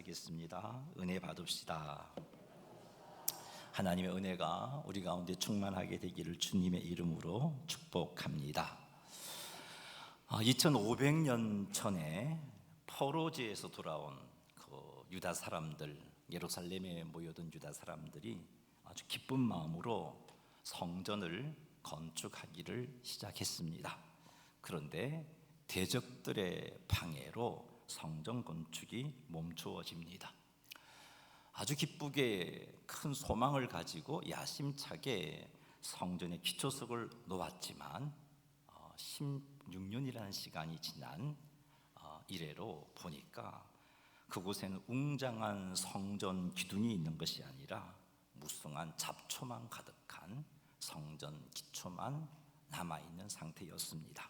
기도하겠습니다. 은혜 받읍시다. 하나님의 은혜가 우리 가운데 충만하게 되기를 주님의 이름으로 축복합니다. 2500년 전에 포로지에서 돌아온 그 유다 사람들, 예루살렘에 모여든 유다 사람들이 아주 기쁜 마음으로 성전을 건축하기를 시작했습니다. 그런데 대적들의 방해로 성전 건축이 멈추어집니다. 아주 기쁘게 큰 소망을 가지고 야심차게 성전의 기초석을 놓았지만 16년이라는 시간이 지난 이래로 보니까 그곳에는 웅장한 성전 기둥이 있는 것이 아니라 무성한 잡초만 가득한 성전 기초만 남아있는 상태였습니다.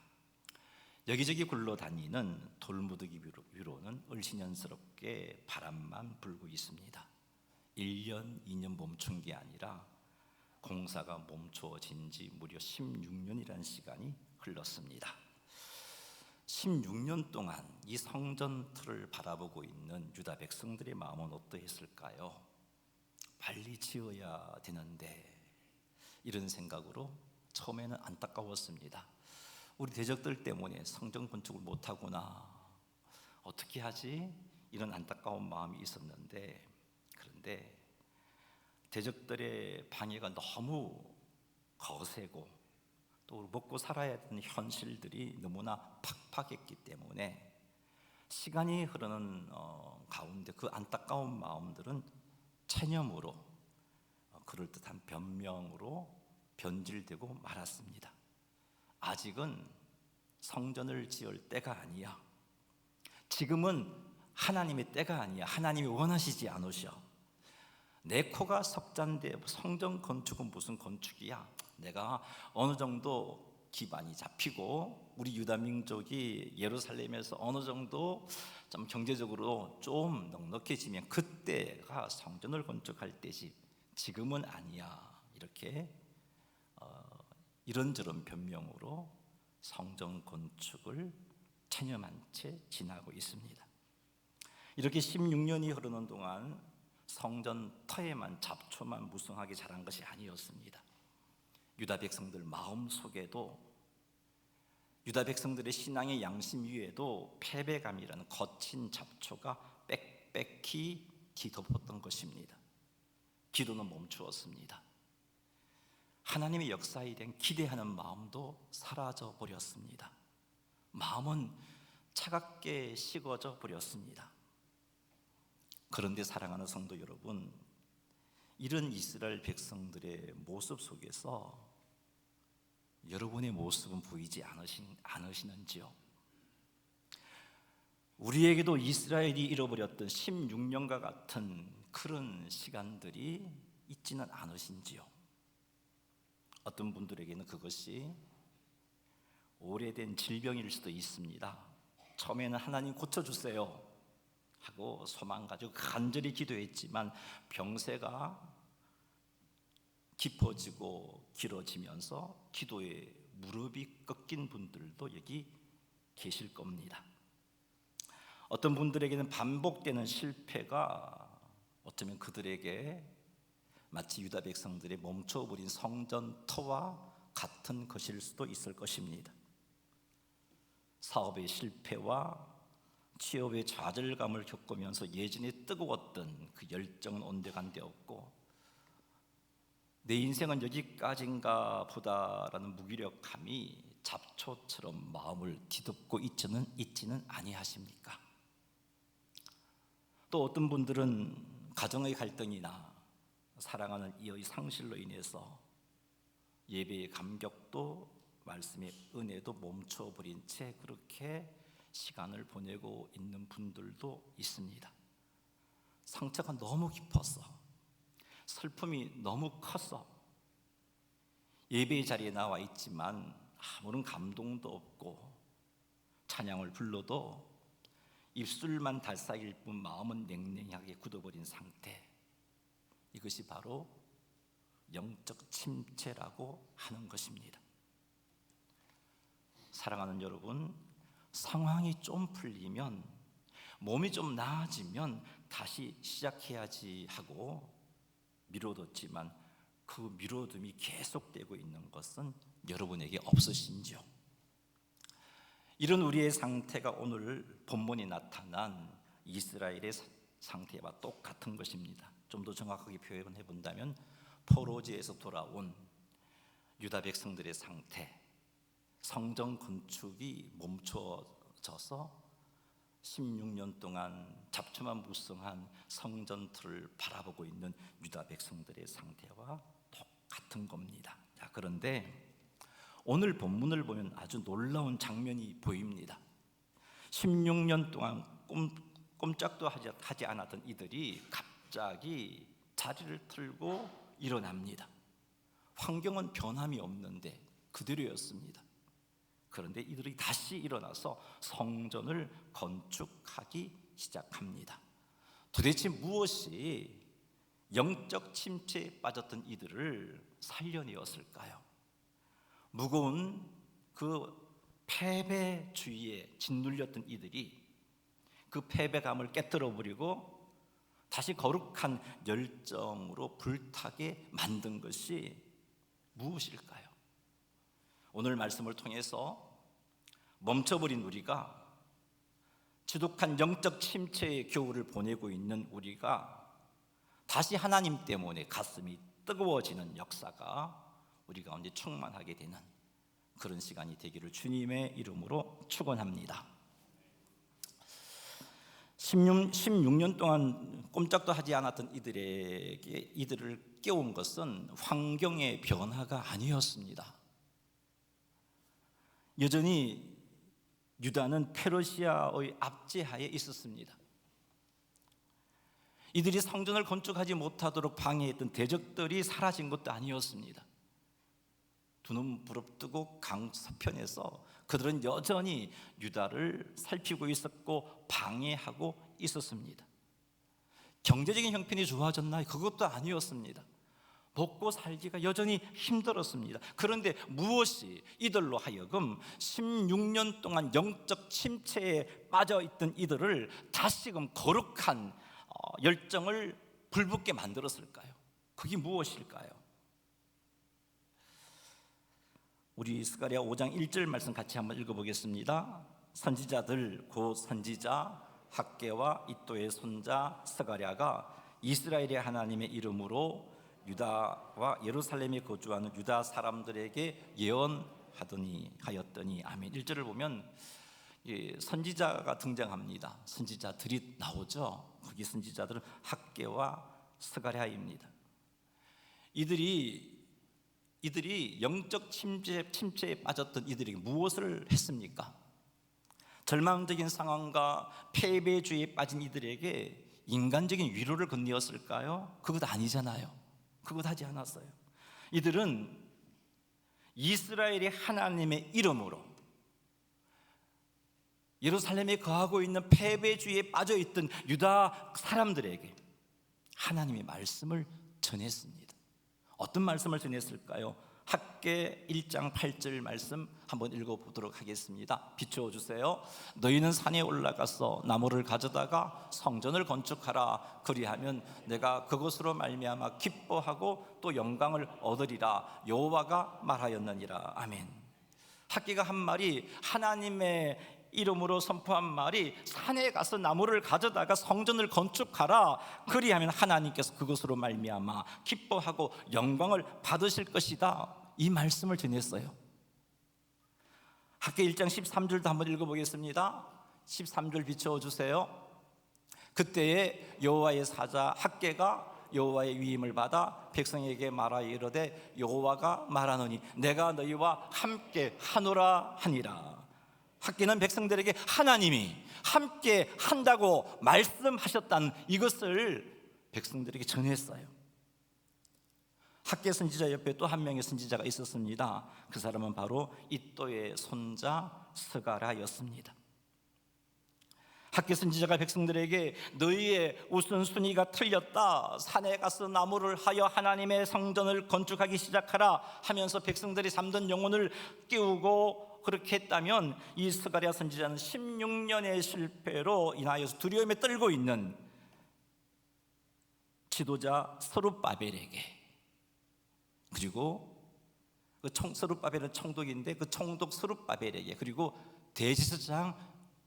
여기저기 굴러다니는 돌무더기 위로는 을씨년스럽게 바람만 불고 있습니다. 1년, 2년 멈춘 게 아니라 공사가 멈추어진 지 무려 16년이라는 시간이 흘렀습니다. 16년 동안 이 성전 틀을 바라보고 있는 유다 백성들의 마음은 어떠했을까요? 빨리 지어야 되는데, 이런 생각으로 처음에는 안타까웠습니다. 우리 대적들 때문에 성전 건축을 못하구나, 어떻게 하지? 이런 안타까운 마음이 있었는데, 그런데 대적들의 방해가 너무 거세고 또 먹고 살아야 되는 현실들이 너무나 팍팍했기 때문에 시간이 흐르는 가운데 그 안타까운 마음들은 체념으로, 그럴듯한 변명으로 변질되고 말았습니다. 아직은 성전을 지을 때가 아니야. 지금은 하나님의 때가 아니야. 하나님이 원하시지 않으셔. 내 코가 석잔데 성전 건축은 무슨 건축이야? 내가 어느 정도 기반이 잡히고 우리 유다 민족이 예루살렘에서 어느 정도 좀 경제적으로 좀 넉넉해지면 그때가 성전을 건축할 때지, 지금은 아니야. 이렇게 이런저런 변명으로 성전 건축을 체념한 채 지나고 있습니다. 이렇게 16년이 흐르는 동안 성전 터에만 잡초만 무성하게 자란 것이 아니었습니다. 유다 백성들 마음 속에도, 유다 백성들의 신앙의 양심 위에도 패배감이라는 거친 잡초가 빽빽히 뒤덮었던 것입니다. 기도는 멈추었습니다. 하나님의 역사에 대한 기대하는 마음도 사라져 버렸습니다. 마음은 차갑게 식어져 버렸습니다. 그런데 사랑하는 성도 여러분, 이런 이스라엘 백성들의 모습 속에서 여러분의 모습은 보이지 않으시는지요? 우리에게도 이스라엘이 잃어버렸던 16년과 같은 그런 시간들이 있지는 않으신지요? 어떤 분들에게는 그것이 오래된 질병일 수도 있습니다. 처음에는 하나님 고쳐주세요 하고 소망 가지고 간절히 기도했지만 병세가 깊어지고 길어지면서 기도에 무릎이 꺾인 분들도 여기 계실 겁니다. 어떤 분들에게는 반복되는 실패가 어쩌면 그들에게 마치 유다 백성들의 멈춰버린 성전 터와 같은 것일 수도 있을 것입니다. 사업의 실패와 취업의 좌절감을 겪으면서 예전에 뜨거웠던 그 열정은 온데간데 없고, 내 인생은 여기까지인가 보다라는 무기력함이 잡초처럼 마음을 뒤덮고 있지는 아니하십니까? 또 어떤 분들은 가정의 갈등이나 사랑하는 이의 상실로 인해서 예배의 감격도 말씀의 은혜도 멈춰버린 채 그렇게 시간을 보내고 있는 분들도 있습니다. 상처가 너무 깊었어. 슬픔이 너무 컸어. 예배의 자리에 나와 있지만 아무런 감동도 없고, 찬양을 불러도 입술만 달싹일 뿐 마음은 냉랭하게 굳어버린 상태. 이것이 바로 영적 침체라고 하는 것입니다. 사랑하는 여러분, 상황이 좀 풀리면, 몸이 좀 나아지면 다시 시작해야지 하고 미뤄뒀지만 그 미뤄둠이 계속되고 있는 것은 여러분에게 없으신지요? 이런 우리의 상태가 오늘 본문에 나타난 이스라엘의 상태와 똑같은 것입니다. 좀 더 정확하게 표현해 본다면 포로지에서 돌아온 유다 백성들의 상태, 성전 건축이 멈춰져서 16년 동안 잡초만무성한 성전틀을 바라보고 있는 유다 백성들의 상태와 똑같은 겁니다. 자, 그런데 오늘 본문을 보면 아주 놀라운 장면이 보입니다. 16년 동안 꼼짝도 하지 않았던 이들이 갑자기 자리를 틀고 일어납니다. 환경은 변함이 없는데 그대로였습니다. 그런데 이들이 다시 일어나서 성전을 건축하기 시작합니다. 도대체 무엇이 영적 침체에 빠졌던 이들을 살려내었을까요? 무거운 그 패배주의에 짓눌렸던 이들이 그 패배감을 깨뜨려버리고 다시 거룩한 열정으로 불타게 만든 것이 무엇일까요? 오늘 말씀을 통해서 멈춰버린 우리가, 지독한 영적 침체의 겨울을 보내고 있는 우리가 다시 하나님 때문에 가슴이 뜨거워지는 역사가 우리 가운데 충만하게 되는 그런 시간이 되기를 주님의 이름으로 축원합니다. 16년 동안 꼼짝도 하지 않았던 이들을 깨운 것은 환경의 변화가 아니었습니다. 여전히 유다는 페르시아의 압제하에 있었습니다. 이들이 성전을 건축하지 못하도록 방해했던 대적들이 사라진 것도 아니었습니다. 두 눈 부릅뜨고 강서편에서 그들은 여전히 유다를 살피고 있었고 방해하고 있었습니다. 경제적인 형편이 좋아졌나요? 그것도 아니었습니다. 먹고 살기가 여전히 힘들었습니다. 그런데 무엇이 이들로 하여금 16년 동안 영적 침체에 빠져있던 이들을 다시금 거룩한 열정을 불붙게 만들었을까요? 그게 무엇일까요? 우리 스가랴 5장 1절 말씀 같이 한번 읽어보겠습니다. 선지자들 곧 선지자 학개와 이또의 손자 스가랴가 이스라엘의 하나님의 이름으로 유다와 예루살렘에 거주하는 유다 사람들에게 예언하였더니 아멘. 1절을 보면 선지자가 등장합니다. 선지자들이 나오죠. 거기 선지자들은 학개와 스가랴입니다. 이들이 영적 침체에 빠졌던 이들에게 무엇을 했습니까? 절망적인 상황과 패배주의에 빠진 이들에게 인간적인 위로를 건네었을까요? 그것 아니잖아요. 그것 하지 않았어요. 이들은 이스라엘의 하나님의 이름으로 예루살렘에 거하고 있는 패배주의에 빠져있던 유다 사람들에게 하나님의 말씀을 전했습니다. 어떤 말씀을 전했을까요? 학개 1장 8절 말씀 한번 읽어보도록 하겠습니다. 비춰주세요. 너희는 산에 올라가서 나무를 가져다가 성전을 건축하라. 그리하면 내가 그것으로 말미암아 기뻐하고 또 영광을 얻으리라. 여호와가 말하였느니라. 아멘. 학개가 한 말이, 하나님의 이름으로 선포한 말이, 산에 가서 나무를 가져다가 성전을 건축하라. 그리하면 하나님께서 그것으로 말미암아 기뻐하고 영광을 받으실 것이다. 이 말씀을 전했어요. 학개 1장 13절도 한번 읽어보겠습니다. 13절 비춰주세요. 그때에 여호와의 사자 학개가 여호와의 위임을 받아 백성에게 말하여 이르되 여호와가 말하노니 내가 너희와 함께 하노라 하니라. 학개는 백성들에게 하나님이 함께 한다고 말씀하셨다는 이것을 백성들에게 전했어요. 학개 선지자 옆에 또 한 명의 선지자가 있었습니다. 그 사람은 바로 이또의 손자 스가랴였습니다. 학개 선지자가 백성들에게 너희의 우선순위가 틀렸다. 산에 가서 나무를 하여 하나님의 성전을 건축하기 시작하라 하면서 백성들이 잠든 영혼을 깨우고 그렇게 했다면 이 스가랴 선지자는 16년의 실패로 인하여서 두려움에 떨고 있는 지도자 스룹바벨에게, 그리고 스룹바벨은 총독인데 그 총독 스룹바벨에게, 그리고 대제사장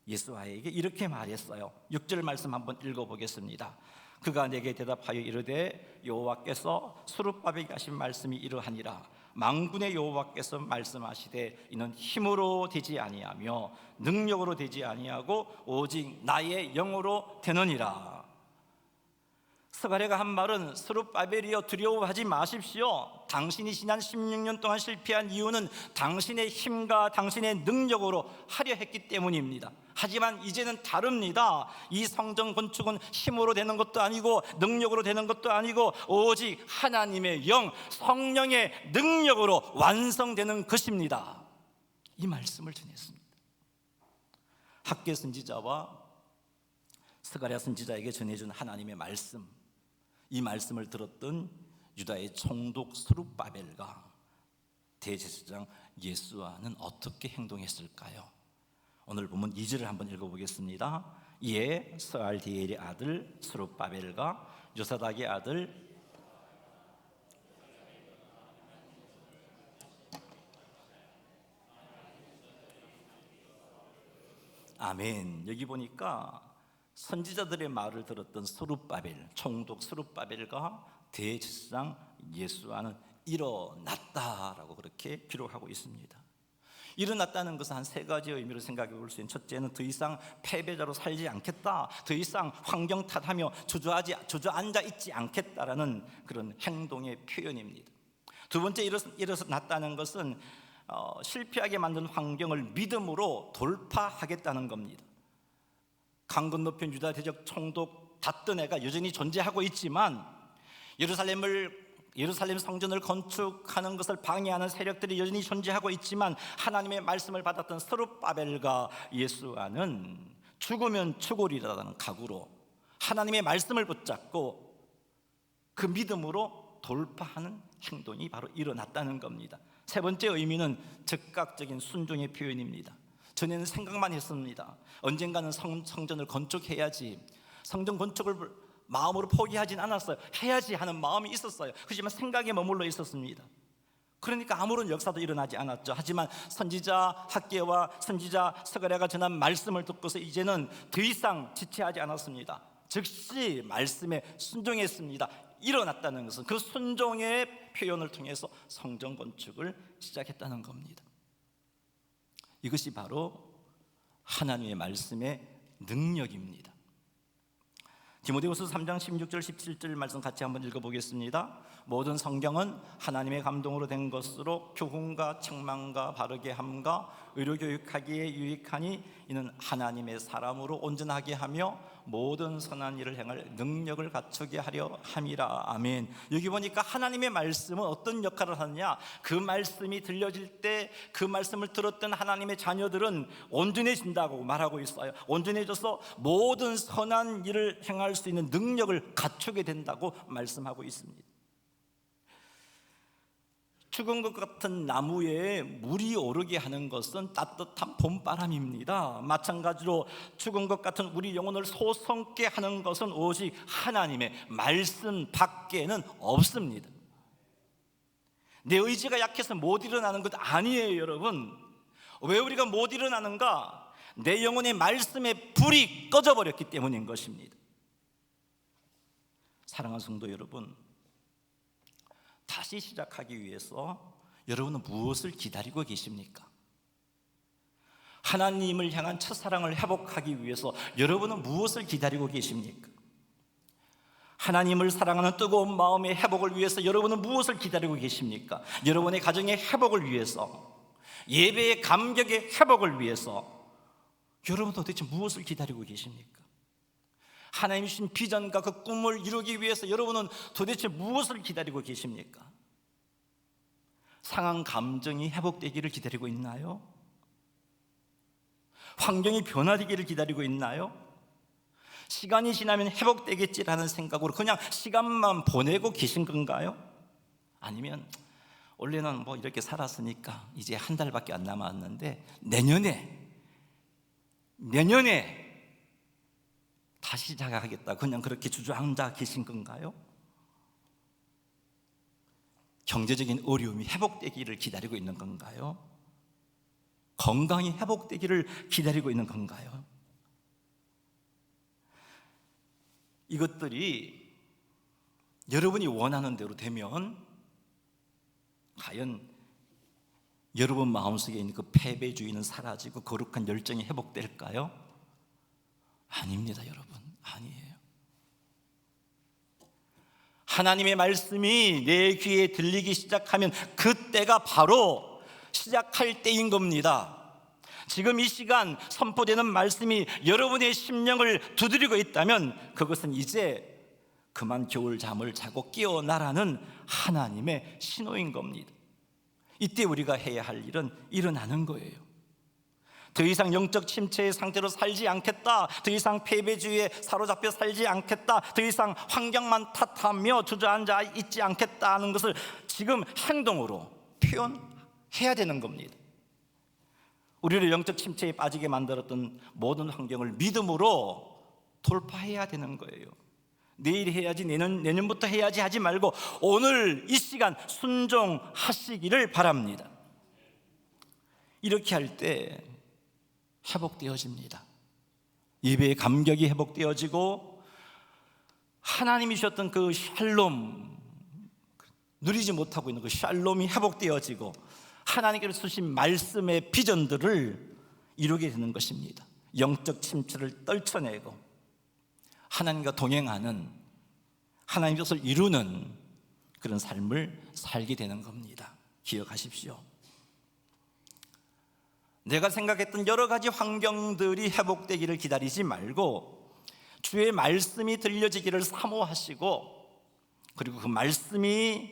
예수아에게 이렇게 말했어요. 6절 말씀 한번 읽어보겠습니다. 그가 내게 대답하여 이르되 여호와께서 스룹바벨에게 하신 말씀이 이러하니라. 만군의 여호와께서 말씀하시되 이는 힘으로 되지 아니하며 능력으로 되지 아니하고 오직 나의 영으로 되느니라. 스가랴가 한 말은 스룹바벨이여 두려워하지 마십시오. 당신이 지난 16년 동안 실패한 이유는 당신의 힘과 당신의 능력으로 하려 했기 때문입니다. 하지만 이제는 다릅니다. 이 성전 건축은 힘으로 되는 것도 아니고 능력으로 되는 것도 아니고 오직 하나님의 영, 성령의 능력으로 완성되는 것입니다. 이 말씀을 전했습니다. 학개 선지자와 스가랴 선지자에게 전해준 하나님의 말씀, 이 말씀을 들었던 유다의 총독 스룹바벨과 대제사장 예수아는 어떻게 행동했을까요? 오늘 보면 2절을 한번 읽어보겠습니다. 이에 스알디엘의 아들 스룹바벨과 요사닥의 아들 아멘. 여기 보니까 선지자들의 말을 들었던 스룹바벨, 총독 스룹바벨과 대제사장 예수아는 일어났다라고 그렇게 기록하고 있습니다. 일어났다는 것은 한 세 가지 의미로 생각해 볼 수 있는, 첫째는 더 이상 패배자로 살지 않겠다, 더 이상 환경 탓하며 주저앉아 있지 않겠다라는 그런 행동의 표현입니다. 두 번째, 일어났다는 것은 실패하게 만든 환경을 믿음으로 돌파하겠다는 겁니다. 강 건너편 유다 대적 총독 닷드네가 여전히 존재하고 있지만 예루살렘 성전을 건축하는 것을 방해하는 세력들이 여전히 존재하고 있지만 하나님의 말씀을 받았던 스룹바벨과 예수아는 죽으면 죽으리라는 각오로 하나님의 말씀을 붙잡고 그 믿음으로 돌파하는 행동이 바로 일어났다는 겁니다. 세 번째 의미는 즉각적인 순종의 표현입니다. 전에는 생각만 했습니다. 언젠가는 성전을 건축해야지, 성전 건축을 마음으로 포기하진 않았어요. 해야지 하는 마음이 있었어요. 하지만 생각에 머물러 있었습니다. 그러니까 아무런 역사도 일어나지 않았죠. 하지만 선지자 학개와 선지자 스가랴가 전한 말씀을 듣고서 이제는 더 이상 지체하지 않았습니다. 즉시 말씀에 순종했습니다. 일어났다는 것은 그 순종의 표현을 통해서 성전 건축을 시작했다는 겁니다. 이것이 바로 하나님의 말씀의 능력입니다. 디모데후서 3장 16절 17절 말씀 같이 한번 읽어보겠습니다. 모든 성경은 하나님의 감동으로 된 것으로 교훈과 책망과 바르게 함과 의로 교육하기에 유익하니 이는 하나님의 사람으로 온전하게 하며 모든 선한 일을 행할 능력을 갖추게 하려 함이라. 아멘. 여기 보니까 하나님의 말씀은 어떤 역할을 하느냐, 그 말씀이 들려질 때 그 말씀을 들었던 하나님의 자녀들은 온전해진다고 말하고 있어요. 온전해져서 모든 선한 일을 행할 수 있는 능력을 갖추게 된다고 말씀하고 있습니다. 죽은 것 같은 나무에 물이 오르게 하는 것은 따뜻한 봄바람입니다. 마찬가지로 죽은 것 같은 우리 영혼을 소성케 하는 것은 오직 하나님의 말씀 밖에는 없습니다. 내 의지가 약해서 못 일어나는 것 아니에요, 여러분. 왜 우리가 못 일어나는가? 내 영혼의 말씀의 불이 꺼져버렸기 때문인 것입니다. 사랑하는 성도 여러분, 다시 시작하기 위해서 여러분은 무엇을 기다리고 계십니까? 하나님을 향한 첫사랑을 회복하기 위해서 여러분은 무엇을 기다리고 계십니까? 하나님을 사랑하는 뜨거운 마음의 회복을 위해서 여러분은 무엇을 기다리고 계십니까? 여러분의 가정의 회복을 위해서, 예배의 감격의 회복을 위해서 여러분 도대체 무엇을 기다리고 계십니까? 하나님 주신 비전과 그 꿈을 이루기 위해서 여러분은 도대체 무엇을 기다리고 계십니까? 상한 감정이 회복되기를 기다리고 있나요? 환경이 변화되기를 기다리고 있나요? 시간이 지나면 회복되겠지라는 생각으로 그냥 시간만 보내고 계신 건가요? 아니면 원래는 뭐 이렇게 살았으니까 이제 한 달밖에 안 남았는데 내년에 다시 시작하겠다, 그냥 그렇게 주저앉아 계신 건가요? 경제적인 어려움이 회복되기를 기다리고 있는 건가요? 건강이 회복되기를 기다리고 있는 건가요? 이것들이 여러분이 원하는 대로 되면 과연 여러분 마음속에 있는 그 패배주의는 사라지고 거룩한 열정이 회복될까요? 아닙니다, 여러분. 아니에요. 하나님의 말씀이 내 귀에 들리기 시작하면 그때가 바로 시작할 때인 겁니다. 지금 이 시간 선포되는 말씀이 여러분의 심령을 두드리고 있다면 그것은 이제 그만 겨울 잠을 자고 깨어나라는 하나님의 신호인 겁니다. 이때 우리가 해야 할 일은 일어나는 거예요. 더 이상 영적 침체의 상태로 살지 않겠다, 더 이상 패배주의에 사로잡혀 살지 않겠다, 더 이상 환경만 탓하며 주저앉아 있지 않겠다는 것을 지금 행동으로 표현해야 되는 겁니다. 우리를 영적 침체에 빠지게 만들었던 모든 환경을 믿음으로 돌파해야 되는 거예요. 내일 해야지, 내년부터 해야지 하지 말고 오늘 이 시간 순종하시기를 바랍니다. 이렇게 할 때 회복되어집니다. 예배의 감격이 회복되어지고 하나님이 주셨던 그 샬롬, 누리지 못하고 있는 그 샬롬이 회복되어지고 하나님께서 주신 말씀의 비전들을 이루게 되는 것입니다. 영적 침체를 떨쳐내고 하나님과 동행하는, 하나님 것을 이루는 그런 삶을 살게 되는 겁니다. 기억하십시오. 내가 생각했던 여러 가지 환경들이 회복되기를 기다리지 말고 주의 말씀이 들려지기를 사모하시고, 그리고 그 말씀이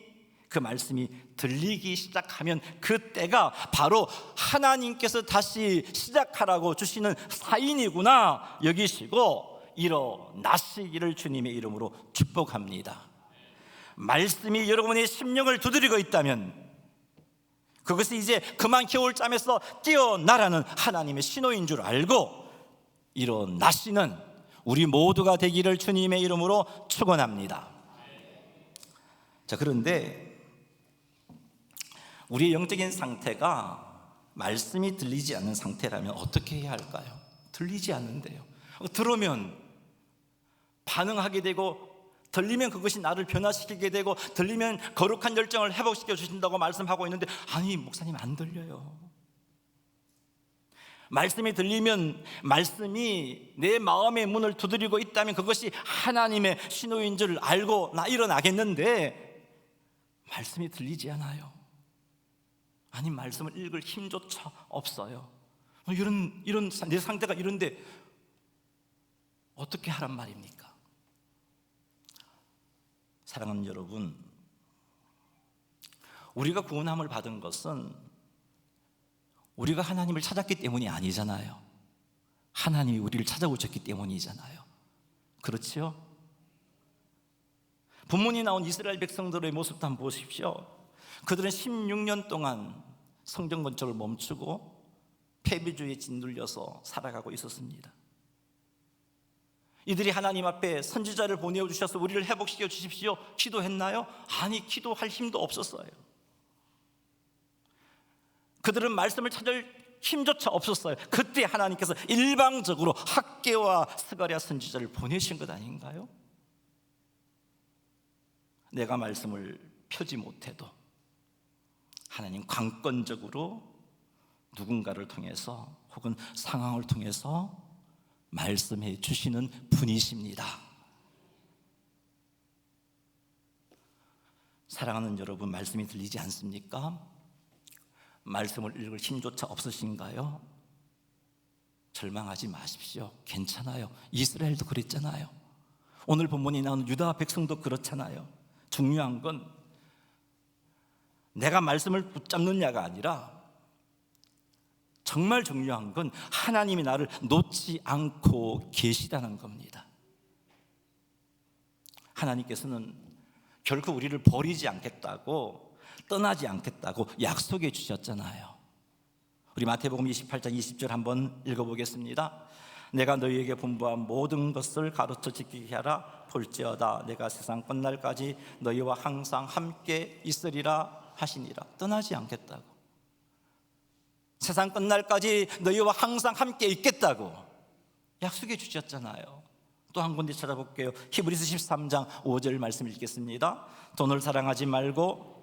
들리기 시작하면 그때가 바로 하나님께서 다시 시작하라고 주시는 사인이구나 여기시고 일어나시기를 주님의 이름으로 축복합니다. 말씀이 여러분의 심령을 두드리고 있다면 그것이 이제 그만 겨울잠에서 깨어나라는 하나님의 신호인 줄 알고 일어나시는 우리 모두가 되기를 주님의 이름으로 축원합니다. 자, 그런데 우리의 영적인 상태가 말씀이 들리지 않는 상태라면 어떻게 해야 할까요? 들리지 않는데요. 들으면 반응하게 되고, 들리면 그것이 나를 변화시키게 되고, 들리면 거룩한 열정을 회복시켜 주신다고 말씀하고 있는데, 아니 목사님 안 들려요. 말씀이 들리면, 말씀이 내 마음의 문을 두드리고 있다면 그것이 하나님의 신호인 줄 알고 나 일어나겠는데 말씀이 들리지 않아요. 아니 말씀을 읽을 힘조차 없어요. 이런 내 상태가 이런데 어떻게 하란 말입니까? 사랑하는 여러분, 우리가 구원함을 받은 것은 우리가 하나님을 찾았기 때문이 아니잖아요. 하나님이 우리를 찾아오셨기 때문이잖아요. 그렇죠? 본문이 나온 이스라엘 백성들의 모습도 한번 보십시오. 그들은 16년 동안 성전 건축을 멈추고 패배주의에 짓눌려서 살아가고 있었습니다. 이들이 하나님 앞에 선지자를 보내주셔서 우리를 회복시켜 주십시오 기도했나요? 아니, 기도할 힘도 없었어요. 그들은 말씀을 찾을 힘조차 없었어요. 그때 하나님께서 일방적으로 학개와 스가랴 선지자를 보내신 것 아닌가요? 내가 말씀을 펴지 못해도 하나님 관건적으로 누군가를 통해서 혹은 상황을 통해서 말씀해 주시는 분이십니다. 사랑하는 여러분, 말씀이 들리지 않습니까? 말씀을 읽을 힘조차 없으신가요? 절망하지 마십시오. 괜찮아요. 이스라엘도 그랬잖아요. 오늘 본문이 나오는 유다 백성도 그렇잖아요. 중요한 건 내가 말씀을 붙잡느냐가 아니라 정말 중요한 건 하나님이 나를 놓지 않고 계시다는 겁니다. 하나님께서는 결코 우리를 버리지 않겠다고, 떠나지 않겠다고 약속해 주셨잖아요. 우리 마태복음 28장 20절 한번 읽어보겠습니다. 내가 너희에게 분부한 모든 것을 가르쳐 지키게 하라. 볼지어다 내가 세상 끝날까지 너희와 항상 함께 있으리라 하시니라. 떠나지 않겠다고, 세상 끝날까지 너희와 항상 함께 있겠다고 약속해 주셨잖아요. 또 한 군데 찾아볼게요. 히브리서 13장 5절 말씀 읽겠습니다. 돈을 사랑하지 말고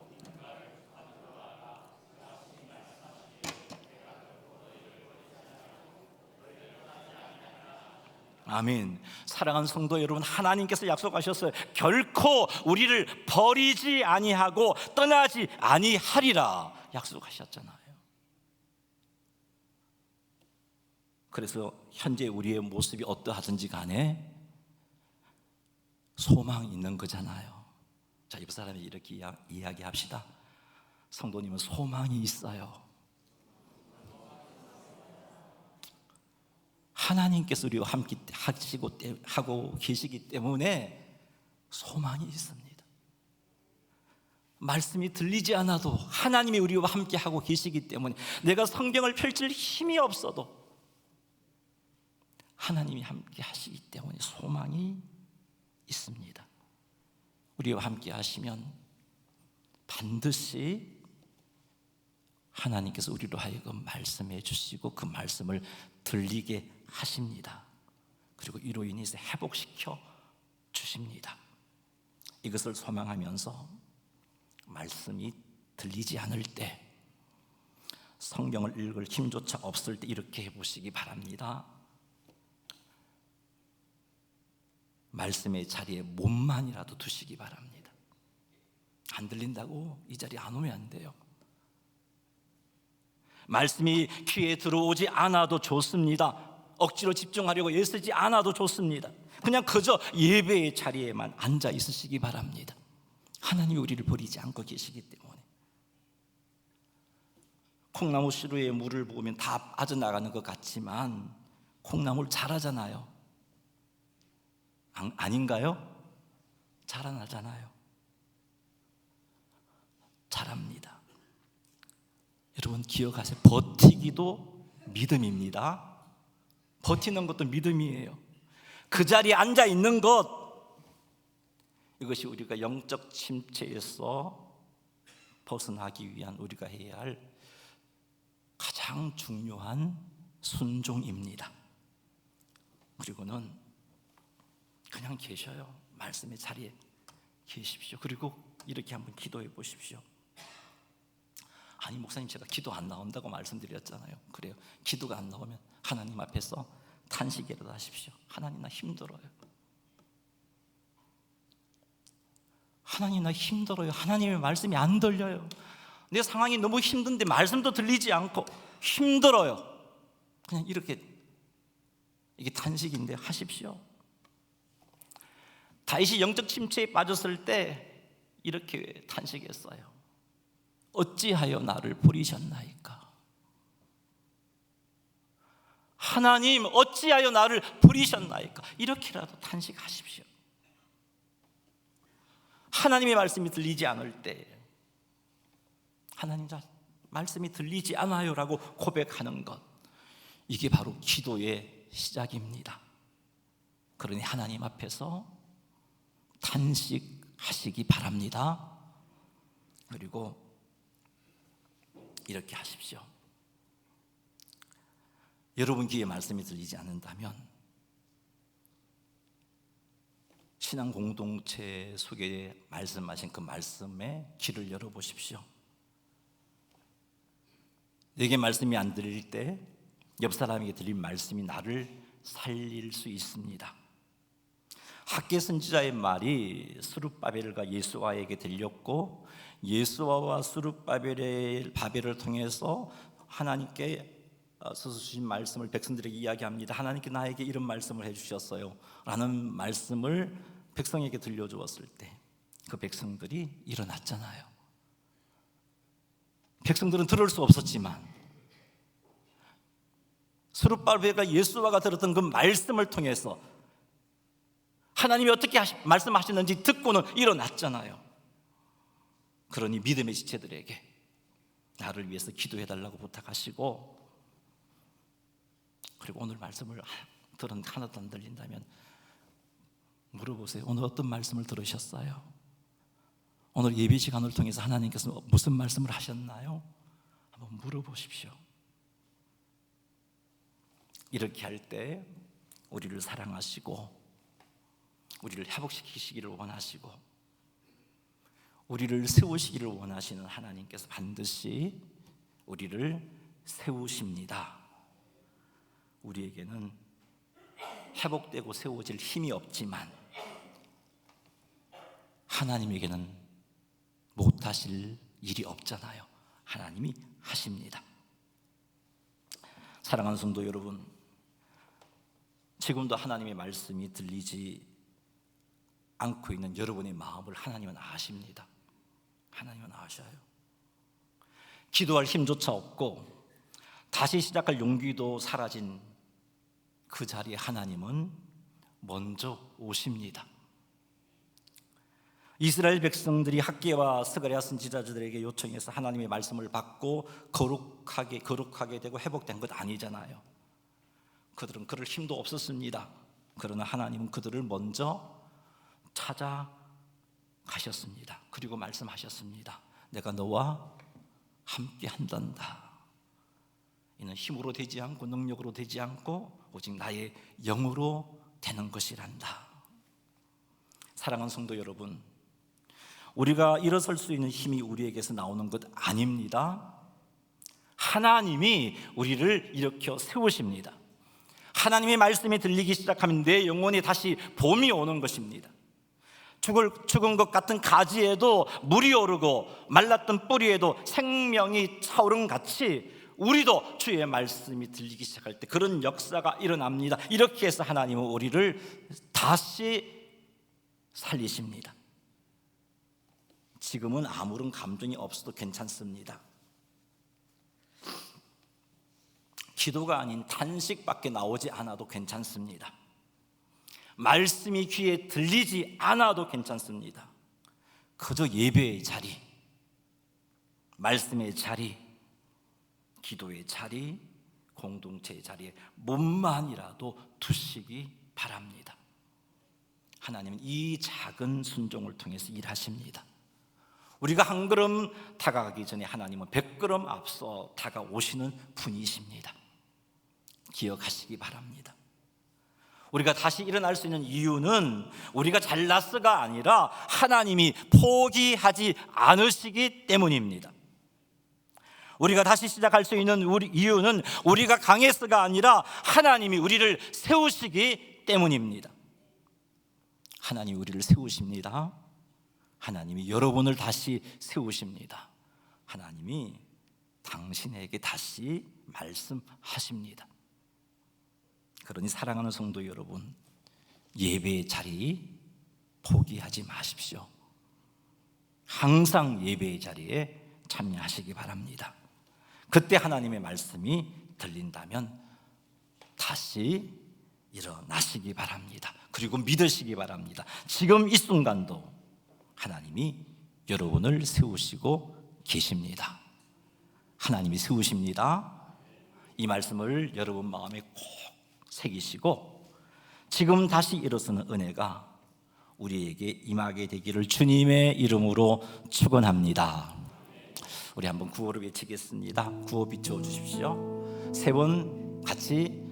아멘. 사랑하는 성도 여러분, 하나님께서 약속하셨어요. 결코 우리를 버리지 아니하고 떠나지 아니하리라 약속하셨잖아요. 그래서 현재 우리의 모습이 어떠하든지 간에 소망이 있는 거잖아요. 자, 옆 사람이 이렇게 이야기합시다. 성도님은 소망이 있어요. 하나님께서 우리와 함께 하고 계시기 때문에 소망이 있습니다. 말씀이 들리지 않아도 하나님이 우리와 함께 하고 계시기 때문에, 내가 성경을 펼칠 힘이 없어도 하나님이 함께 하시기 때문에 소망이 있습니다. 우리와 함께 하시면 반드시 하나님께서 우리로 하여금 말씀해 주시고 그 말씀을 들리게 하십니다. 그리고 이로 인해서 회복시켜 주십니다. 이것을 소망하면서 말씀이 들리지 않을 때, 성경을 읽을 힘조차 없을 때 이렇게 해보시기 바랍니다. 말씀의 자리에 몸만이라도 두시기 바랍니다. 안 들린다고 이 자리에 안 오면 안 돼요. 말씀이 귀에 들어오지 않아도 좋습니다. 억지로 집중하려고 애쓰지 않아도 좋습니다. 그냥 그저 예배의 자리에만 앉아 있으시기 바랍니다. 하나님이 우리를 버리지 않고 계시기 때문에. 콩나무 시루에 물을 부으면 다 빠져나가는 것 같지만 콩나물 자라잖아요. 아닌가요? 자라나잖아요. 자랍니다. 여러분 기억하세요. 버티기도 믿음입니다. 버티는 것도 믿음이에요. 그 자리에 앉아 있는 것, 이것이 우리가 영적 침체에서 벗어나기 위한 우리가 해야 할 가장 중요한 순종입니다. 그리고는 그냥 계셔요. 말씀의 자리에 계십시오. 그리고 이렇게 한번 기도해 보십시오. 아니 목사님, 제가 기도 안 나온다고 말씀드렸잖아요. 그래요. 기도가 안 나오면 하나님 앞에서 탄식이라도 하십시오. 하나님, 나 힘들어요. 하나님, 나 힘들어요. 하나님의 말씀이 안 들려요. 내 상황이 너무 힘든데 말씀도 들리지 않고 힘들어요. 그냥 이렇게, 이게 탄식인데 하십시오. 다윗이 영적 침체에 빠졌을 때 이렇게 탄식했어요. 어찌하여 나를 버리셨나이까? 하나님, 어찌하여 나를 버리셨나이까? 이렇게라도 탄식하십시오. 하나님의 말씀이 들리지 않을 때, 하나님, 말씀이 들리지 않아요라고 고백하는 것, 이게 바로 기도의 시작입니다. 그러니 하나님 앞에서 탄식하시기 바랍니다. 그리고 이렇게 하십시오. 여러분 귀에 말씀이 들리지 않는다면 신앙 공동체 속에 말씀하신 그 말씀에 귀를 열어보십시오. 내게 말씀이 안 들릴 때 옆 사람에게 들린 말씀이 나를 살릴 수 있습니다. 학개 선지자의 말이 스룹바벨과 예수와에게 들렸고, 예수와와 스룹바벨을 통해서 하나님께 주신 말씀을 백성들에게 이야기합니다. 하나님께 나에게 이런 말씀을 해주셨어요 라는 말씀을 백성에게 들려주었을 때 그 백성들이 일어났잖아요. 백성들은 들을 수 없었지만 스룹바벨과 예수와가 들었던 그 말씀을 통해서 하나님이 어떻게 말씀하시는지 듣고는 일어났잖아요. 그러니 믿음의 지체들에게 나를 위해서 기도해달라고 부탁하시고, 그리고 오늘 말씀을 하나도 안 들린다면 물어보세요. 오늘 어떤 말씀을 들으셨어요? 오늘 예배 시간을 통해서 하나님께서 무슨 말씀을 하셨나요? 한번 물어보십시오. 이렇게 할 때 우리를 사랑하시고 우리를 회복시키시기를 원하시고 우리를 세우시기를 원하시는 하나님께서 반드시 우리를 세우십니다. 우리에게는 회복되고 세워질 힘이 없지만 하나님에게는 못하실 일이 없잖아요. 하나님이 하십니다. 사랑하는 성도 여러분, 지금도 하나님의 말씀이 들리지 않고 있는 여러분의 마음을 하나님은 아십니다. 하나님은 아셔요. 기도할 힘조차 없고 다시 시작할 용기도 사라진 그 자리에 하나님은 먼저 오십니다. 이스라엘 백성들이 학개와 스가랴 선지자들에게 요청해서 하나님의 말씀을 받고 거룩하게 되고 회복된 것 아니잖아요. 그들은 그럴 힘도 없었습니다. 그러나 하나님은 그들을 먼저 찾아가셨습니다. 그리고 말씀하셨습니다. 내가 너와 함께 한단다. 이는 힘으로 되지 않고 능력으로 되지 않고 오직 나의 영으로 되는 것이란다. 사랑하는 성도 여러분, 우리가 일어설 수 있는 힘이 우리에게서 나오는 것 아닙니다. 하나님이 우리를 일으켜 세우십니다. 하나님의 말씀이 들리기 시작하면 내 영혼에 다시 봄이 오는 것입니다. 죽은 것 같은 가지에도 물이 오르고 말랐던 뿌리에도 생명이 차오른 같이 우리도 주의 말씀이 들리기 시작할 때 그런 역사가 일어납니다. 이렇게 해서 하나님은 우리를 다시 살리십니다. 지금은 아무런 감정이 없어도 괜찮습니다. 기도가 아닌 탄식밖에 나오지 않아도 괜찮습니다. 말씀이 귀에 들리지 않아도 괜찮습니다. 그저 예배의 자리, 말씀의 자리, 기도의 자리, 공동체의 자리에 몸만이라도 두시기 바랍니다. 하나님은 이 작은 순종을 통해서 일하십니다. 우리가 한 걸음 다가가기 전에 하나님은 100걸음 앞서 다가오시는 분이십니다. 기억하시기 바랍니다. 우리가 다시 일어날 수 있는 이유는 우리가 잘났어가 아니라 하나님이 포기하지 않으시기 때문입니다. 우리가 다시 시작할 수 있는 이유는 우리가 강해서가 아니라 하나님이 우리를 세우시기 때문입니다. 하나님이 우리를 세우십니다. 하나님이 여러분을 다시 세우십니다. 하나님이 당신에게 다시 말씀하십니다. 그러니 사랑하는 성도 여러분, 예배의 자리 포기하지 마십시오. 항상 예배의 자리에 참여하시기 바랍니다. 그때 하나님의 말씀이 들린다면 다시 일어나시기 바랍니다. 그리고 믿으시기 바랍니다. 지금 이 순간도 하나님이 여러분을 세우시고 계십니다. 하나님이 세우십니다. 이 말씀을 여러분 마음에 꼭 새기시고 지금 다시 일어서는 은혜가 우리에게 임하게 되기를 주님의 이름으로 축원합니다. 우리 한번 구호를 외치겠습니다. 구호 비춰 주십시오. 세 번 같이